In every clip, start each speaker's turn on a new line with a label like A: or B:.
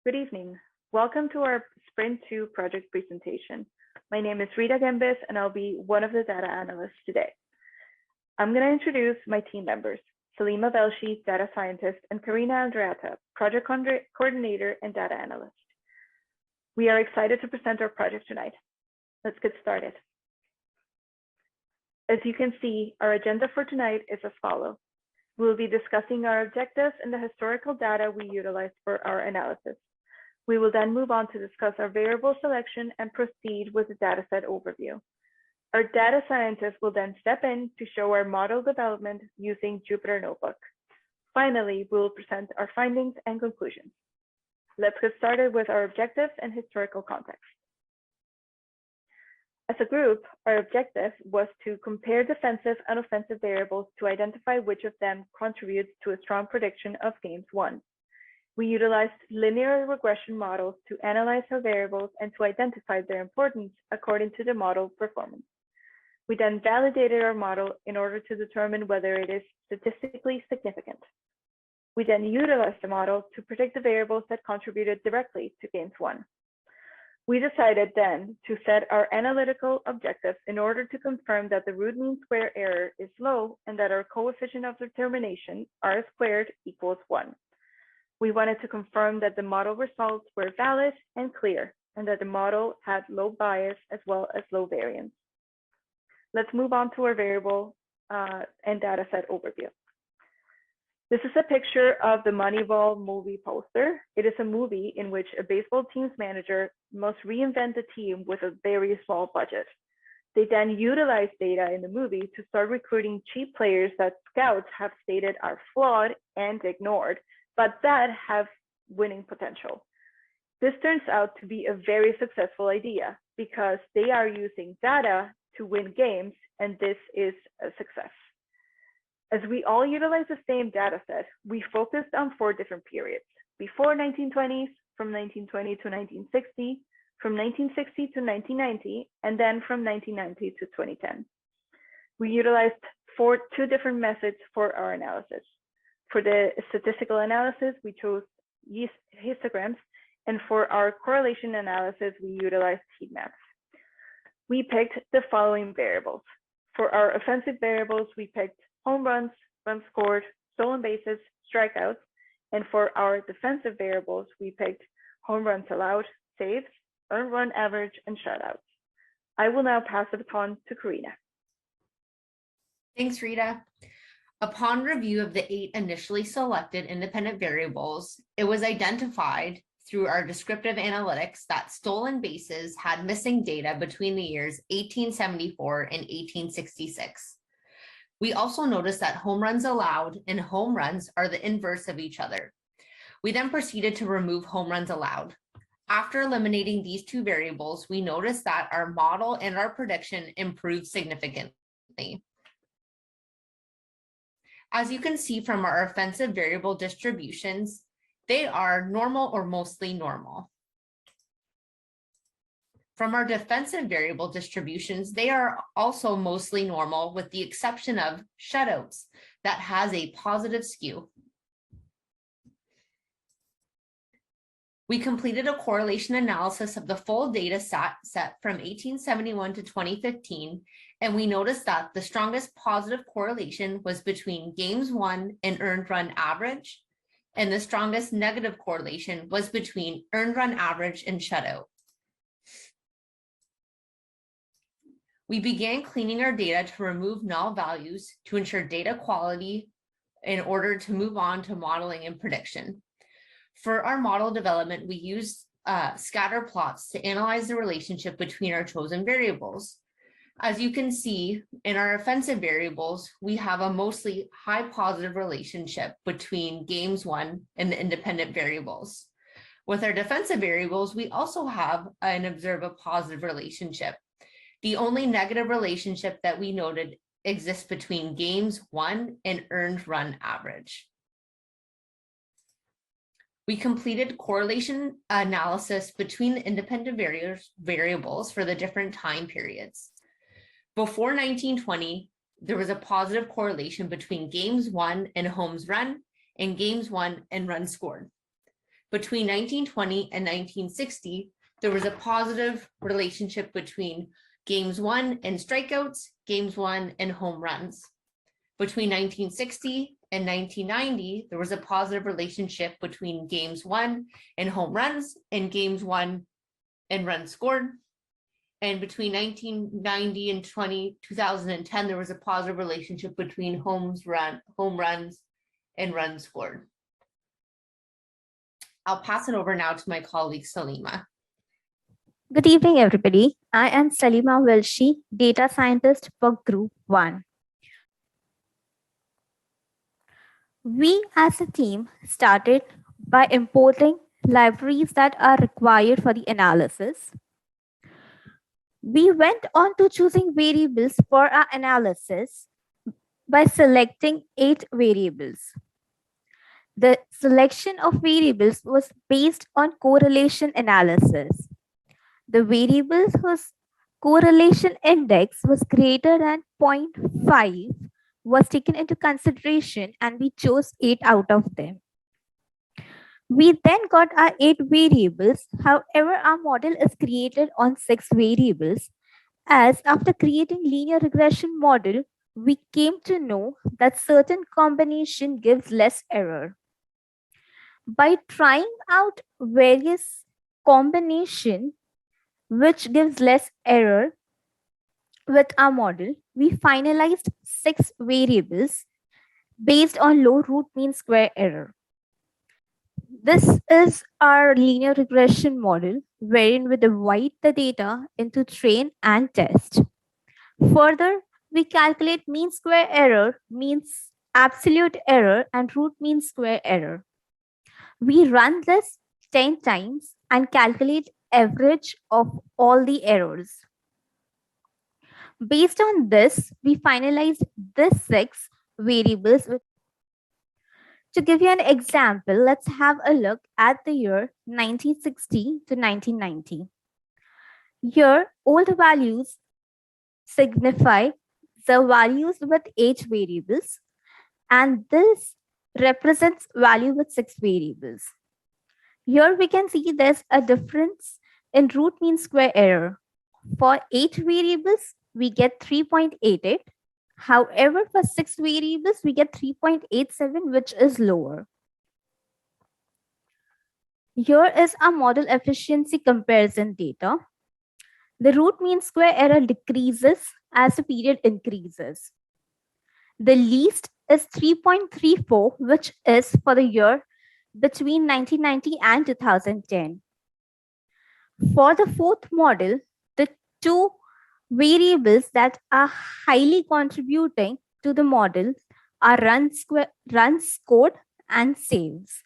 A: Good evening. Welcome to our Sprint 2 project presentation. My name is Rita Gembis, and I'll be one of the data analysts today. I'm going to introduce my team members, Salima Velshi, data scientist, and Karina Andreatta, project coordinator and data analyst. We are excited to present our project tonight. Let's get started. As you can see, our agenda for tonight is as follows. We'll be discussing our objectives and the historical data we utilized for our analysis. We will then move on to discuss our variable selection and proceed with the dataset overview. Our data scientist will then step in to show our model development using Jupyter Notebook. Finally, we will present our findings and conclusions. Let's get started with our objectives and historical context. As a group, our objective was to compare defensive and offensive variables to identify which of them contributes to a strong prediction of games won. We utilized linear regression models to analyze our variables and to identify their importance according to the model performance. We then validated our model in order to determine whether it is statistically significant. We then utilized the model to predict the variables that contributed directly to games won. We decided then to set our analytical objectives in order to confirm that the root mean square error is low and that our coefficient of determination, R squared, equals 1. We wanted to confirm that the model results were valid and clear, and that the model had low bias as well as low variance. Let's move on to our variable and dataset overview. This is a picture of the Moneyball movie poster. It is a movie in which a baseball team's manager must reinvent the team with a very small budget. They then utilize data in the movie to start recruiting cheap players that scouts have stated are flawed and ignored, but that have winning potential. This turns out to be a very successful idea because they are using data to win games, and this is a success. As we all utilize the same data set, we focused on 4 different periods: before 1920s, from 1920 to 1960, from 1960 to 1990, and then from 1990 to 2010. We utilized 2 different methods for our analysis. For the statistical analysis, we chose histograms, and for our correlation analysis, we utilized heat maps. We picked the following variables. For our offensive variables, we picked home runs, runs scored, stolen bases, strikeouts, and for our defensive variables, we picked home runs allowed, saves, earned run average, and shutouts. I will now pass the baton to Karina.
B: Thanks, Rita. Upon review of the 8 initially selected independent variables, it was identified through our descriptive analytics that stolen bases had missing data between the years 1874 and 1866. We also noticed that home runs allowed and home runs are the inverse of each other. We then proceeded to remove home runs allowed. After eliminating these 2 variables, we noticed that our model and our prediction improved significantly. As you can see from our offensive variable distributions, they are normal or mostly normal. From our defensive variable distributions, they are also mostly normal with the exception of shutouts that has a positive skew. We completed a correlation analysis of the full data set from 1871 to 2015, and we noticed that the strongest positive correlation was between games won and earned run average, and the strongest negative correlation was between earned run average and shutout. We began cleaning our data to remove null values to ensure data quality in order to move on to modeling and prediction. For our model development, we used scatter plots to analyze the relationship between our chosen variables. As you can see, in our offensive variables, we have a mostly high positive relationship between games won and the independent variables. With our defensive variables, we also have and observe a positive relationship. The only negative relationship that we noted exists between games won and earned run average. We completed correlation analysis between the independent variables for the different time periods. Before 1920, there was a positive correlation between games won and homes run and games won and runs scored. Between 1920 and 1960, there was a positive relationship between games won and strikeouts, games won and home runs. Between 1960 and 1990, there was a positive relationship between games won and home runs and games won and runs scored. And between 1990 and 2010, there was a positive relationship between home runs and runs scored. I'll pass it over now to my colleague, Salima.
C: Good evening, everybody. I am Salima Wilshi, data scientist for Group 1. We as a team started by importing libraries that are required for the analysis. We went on to choosing variables for our analysis by selecting 8 variables. The selection of variables was based on correlation analysis. The variables whose correlation index was greater than 0.5 was taken into consideration, and we chose 8 out of them. We then got our 8 variables. However, our model is created on 6 variables, as after creating linear regression model, we came to know that certain combination gives less error. By trying out various combination which gives less error with our model, we finalized 6 variables based on low root mean square error. This is our linear regression model, wherein we divide the data into train and test. Further, we calculate mean square error, means absolute error, and root mean square error. We run this 10 times and calculate average of all the errors. Based on this, we finalized these 6 variables. To give you an example, let's have a look at the year 1960 to 1990. Here, all the values signify the values with 8 variables, and this represents value with 6 variables. Here we can see there's a difference in root mean square error. For 8 variables, we get 3.88. However, for 6 variables, we get 3.87, which is lower. Here is our model efficiency comparison data. The root mean square error decreases as the period increases. The least is 3.34, which is for the year between 1990 and 2010. For the 4th model, the 2 variables that are highly contributing to the model are runs scored and saves.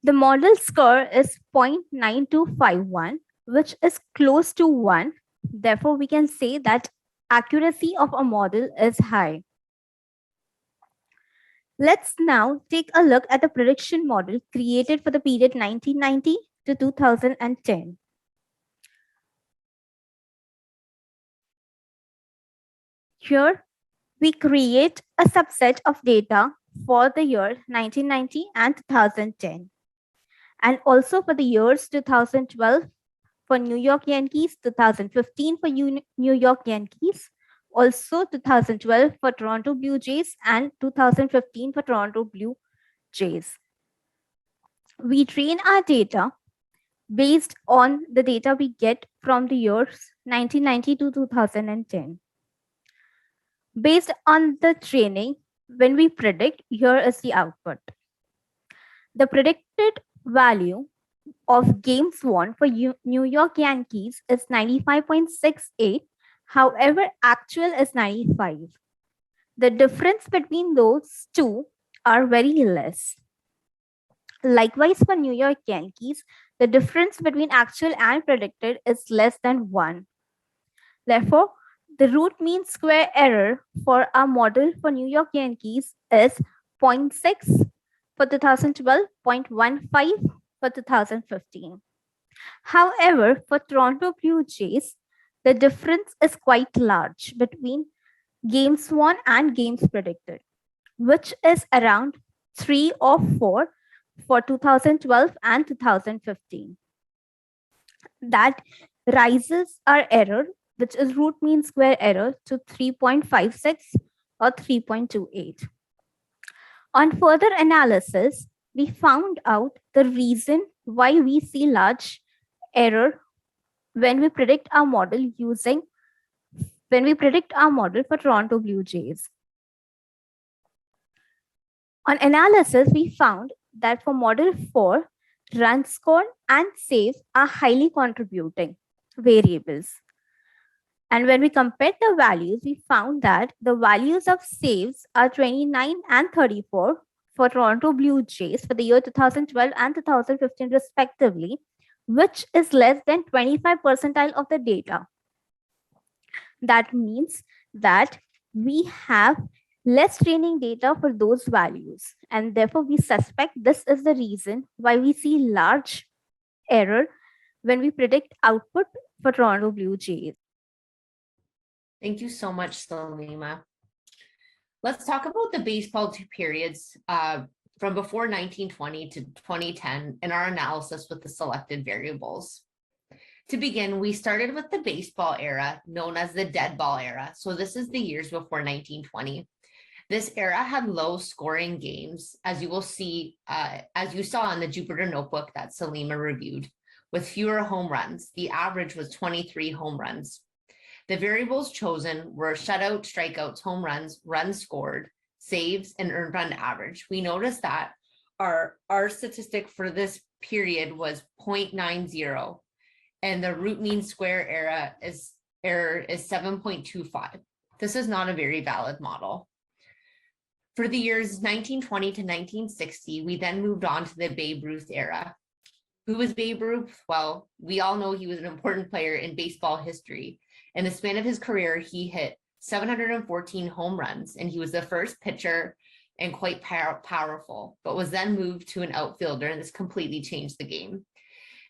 C: The model score is 0.9251, which is close to 1. Therefore, we can say that accuracy of a model is high. Let's now take a look at the prediction model created for the period 1990 to 2010. Here, we create a subset of data for the year 1990 and 2010, and also for the years 2012 for New York Yankees, 2015 for New York Yankees, also 2012 for Toronto Blue Jays, and 2015 for Toronto Blue Jays. We train our data based on the data we get from the years 1990 to 2010. Based on the training, when we predict, here is the output. The predicted value of games won for New York Yankees is 95.68. However, actual is 95. The difference between those two are very less. Likewise, for New York Yankees, the difference between actual and predicted is less than 1. Therefore, the root mean square error for our model for New York Yankees is 0.6 for 2012, 0.15 for 2015. However, for Toronto Blue Jays, the difference is quite large between games won and games predicted, which is around 3 or 4 for 2012 and 2015. That rises our error, which is root mean square error, to 3.56 or 3.28. On further analysis, we found out the reason why we see large error when we predict our model for Toronto Blue Jays. On analysis, we found that for model 4, run score and saves are highly contributing variables. And when we compared the values, we found that the values of saves are 29 and 34 for Toronto Blue Jays for the year 2012 and 2015 respectively, which is less than 25 percentile of the data. That means that we have less training data for those values, and therefore we suspect this is the reason why we see large error when we predict output for Toronto Blue Jays.
B: Thank you so much, Salima. Let's talk about the baseball two periods from before 1920 to 2010 in our analysis with the selected variables. To begin, we started with the baseball era, known as the dead ball era. So this is the years before 1920. This era had low scoring games, as you will see, as you saw in the Jupyter notebook that Salima reviewed, with fewer home runs. The average was 23 home runs. The variables chosen were shutout, strikeouts, home runs, runs scored, saves, and earned run average. We noticed that our statistic for this period was 0.90, and the root mean square error is 7.25. This is not a very valid model. For the years 1920 to 1960, we then moved on to the Babe Ruth era. Who was Babe Ruth? Well, we all know he was an important player in baseball history. In the span of his career, he hit 714 home runs, and he was the first pitcher and quite powerful, but was then moved to an outfielder, and this completely changed the game.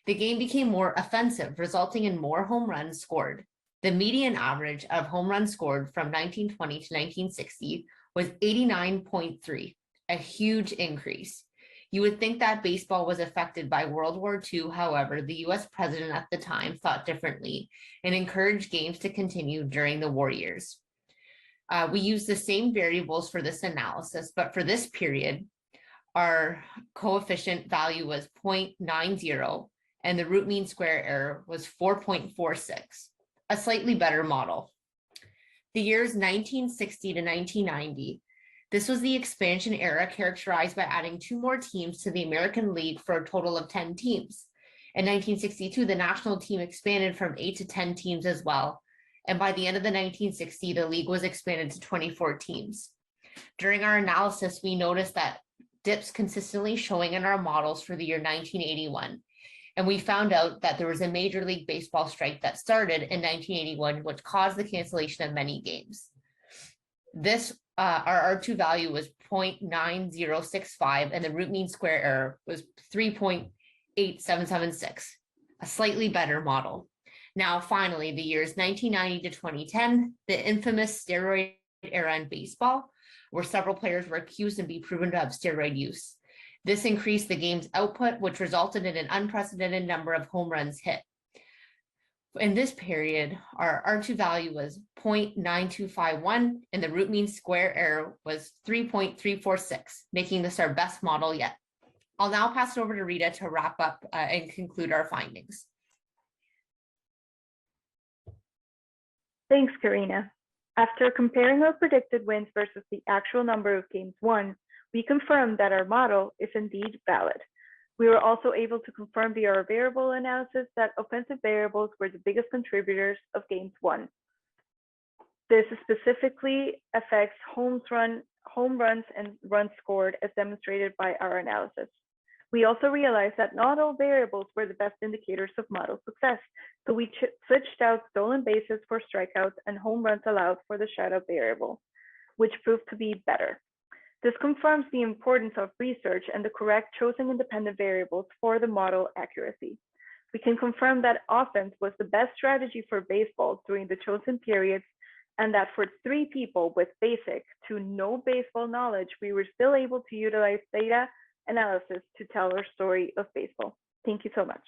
B: The game became more offensive, resulting in more home runs scored. The median average of home runs scored from 1920 to 1960 was 89.3, a huge increase. You would think that baseball was affected by World War II. However, the US president at the time thought differently and encouraged games to continue during the war years. We used the same variables for this analysis, but for this period, our coefficient value was 0.90 and the root mean square error was 4.46, a slightly better model. The years 1960 to 1990, this was the expansion era characterized by adding 2 more teams to the American League for a total of 10 teams. In 1962, the national team expanded from 8 to 10 teams as well. And by the end of the 1960s, the league was expanded to 24 teams. During our analysis, we noticed that dips consistently showing in our models for the year 1981. And we found out that there was a Major League Baseball strike that started in 1981, which caused the cancellation of many games. This our R2 value was 0.9065 and the root mean square error was 3.8776, a slightly better model. Now, finally, the years 1990 to 2010, the infamous steroid era in baseball, where several players were accused and be proven to have steroid use. This increased the game's output, which resulted in an unprecedented number of home runs hit. In this period, our R2 value was 0.9251 and the root mean square error was 3.346, making this our best model yet. I'll now pass it over to Rita to wrap up and conclude our findings.
A: Thanks, Karina. After comparing our predicted wins versus the actual number of games won, we confirmed that our model is indeed valid. We were also able to confirm via our variable analysis that offensive variables were the biggest contributors of games won. This specifically affects home runs and runs scored as demonstrated by our analysis. We also realized that not all variables were the best indicators of model success, so we switched out stolen bases for strikeouts and home runs allowed for the shutout variable, which proved to be better. This confirms the importance of research and the correct chosen independent variables for the model accuracy. We can confirm that offense was the best strategy for baseball during the chosen periods and that for 3 people with basic to no baseball knowledge, we were still able to utilize data analysis to tell our story of baseball. Thank you so much.